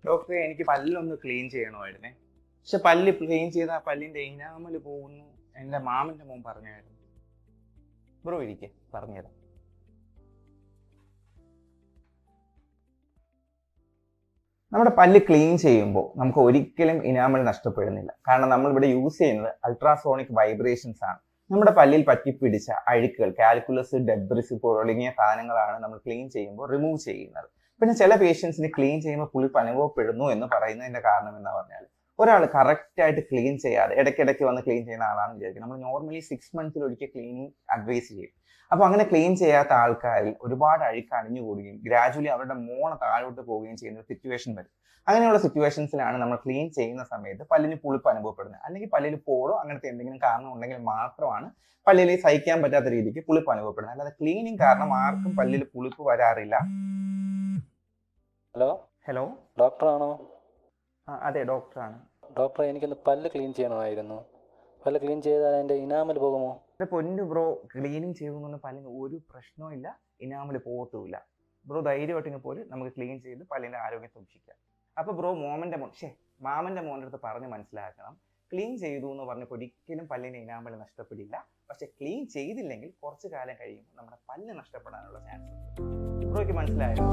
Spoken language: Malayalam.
ഡോക്ടറെ എനിക്ക് പല്ലൊന്ന് ക്ലീൻ ചെയ്യണമായിരുന്നേ. പക്ഷെ പല്ല് ക്ലീൻ ചെയ്താൽ പല്ലിന്റെ ഇനാമൽ പോകുന്നു. എൻ്റെ മാമന്റെ മോൻ പറഞ്ഞായിരുന്നു. ബ്രോ ഇരിക്കെ പറഞ്ഞുതരാം. നമ്മുടെ പല്ല് ക്ലീൻ ചെയ്യുമ്പോൾ നമുക്ക് ഒരിക്കലും ഇനാമൽ നഷ്ടപ്പെടുന്നില്ല. കാരണം നമ്മൾ ഇവിടെ യൂസ് ചെയ്യുന്നത് അൾട്രാസോണിക് വൈബ്രേഷൻസ് ആണ്. നമ്മുടെ പല്ലിൽ പറ്റിപ്പിടിച്ച അഴുക്കുകൾ, കാൽക്കുലസ്, ഡെബ്രിസ് തുടങ്ങിയ സാധനങ്ങളാണ് നമ്മൾ ക്ലീൻ ചെയ്യുമ്പോൾ റിമൂവ് ചെയ്യുന്നത്. പിന്നെ ചില പേഷ്യൻസിന് ക്ലീൻ ചെയ്യുമ്പോൾ പുളിപ്പ് അനുഭവപ്പെടുന്നു എന്ന് പറയുന്നതിന്റെ കാരണം എന്താ പറഞ്ഞാൽ, ഒരാൾ കറക്റ്റ് ആയിട്ട് ക്ലീൻ ചെയ്യാതെ ഇടയ്ക്കിടയ്ക്ക് വന്ന് ക്ലീൻ ചെയ്യുന്ന ആളാണെന്ന് വിചാരിക്കും. നമ്മൾ നോർമലി 6 months ഒരിക്കൽ ക്ലീനിങ് അഡ്വൈസ് ചെയ്യും. അപ്പോൾ അങ്ങനെ ക്ലീൻ ചെയ്യാത്ത ആൾക്കാരിൽ ഒരുപാട് അഴുക്ക് അടിഞ്ഞുകൂടുകയും ഗ്രാജുവലി അവരുടെ മോണ താഴോട്ട് പോവുകയും ചെയ്യുന്ന ഒരു സിറ്റുവേഷൻ വരും. അങ്ങനെയുള്ള സിറ്റുവേഷൻസിലാണ് നമ്മൾ ക്ലീൻ ചെയ്യുന്ന സമയത്ത് പല്ലിന് പുളിപ്പ് അനുഭവപ്പെടുന്നത്. അല്ലെങ്കിൽ പല്ലിൽ പോടോ അങ്ങനത്തെ എന്തെങ്കിലും കാരണം ഉണ്ടെങ്കിൽ മാത്രമാണ് പല്ലിൽ സഹിക്കാൻ പറ്റാത്ത രീതിക്ക് പുളിപ്പ് അനുഭവപ്പെടുന്നത്. അല്ലാതെ ക്ലീനിങ് കാരണം ആർക്കും പല്ലിൽ പുളിപ്പ് വരാറില്ല. ഹലോ ഹലോ, ഡോക്ടറാണോ? അതെ ഡോക്ടറാണ്. ഡോക്ടറെ, എനിക്കൊന്ന് പല്ല് ക്ലീൻ ചെയ്യണമായിരുന്നു. പല്ല് ക്ലീൻ ചെയ്താൽ എൻ്റെ ഇനാമൽ പോകുമോ? പൊന്നു ബ്രോ, ക്ലീനിങ് ചെയ്യുന്ന പല്ലിന് ഒരു പ്രശ്നവും ഇല്ല, ഇനാമൽ പോകത്തുമില്ല. ബ്രോ ധൈര്യമായിട്ടെങ്കിൽ പോലും നമുക്ക് ക്ലീൻ ചെയ്ത് പല്ലിൻ്റെ ആരോഗ്യം സൂക്ഷിക്കാം. അപ്പോൾ ബ്രോ മാമൻ്റെ മോൻ്റെ അടുത്ത് പറഞ്ഞ് മനസ്സിലാക്കണം. ക്ലീൻ ചെയ്തു എന്ന് പറഞ്ഞപ്പോൾ ഒരിക്കലും പല്ലിൻ്റെ ഇനാമൽ നഷ്ടപ്പെടില്ല. പക്ഷെ ക്ലീൻ ചെയ്തില്ലെങ്കിൽ കുറച്ച് കാലം കഴിയുമ്പോൾ നമ്മുടെ പല്ല് നഷ്ടപ്പെടാനുള്ള ചാൻസ് ഉണ്ട്. ബ്രോയ്ക്ക് മനസ്സിലായോ?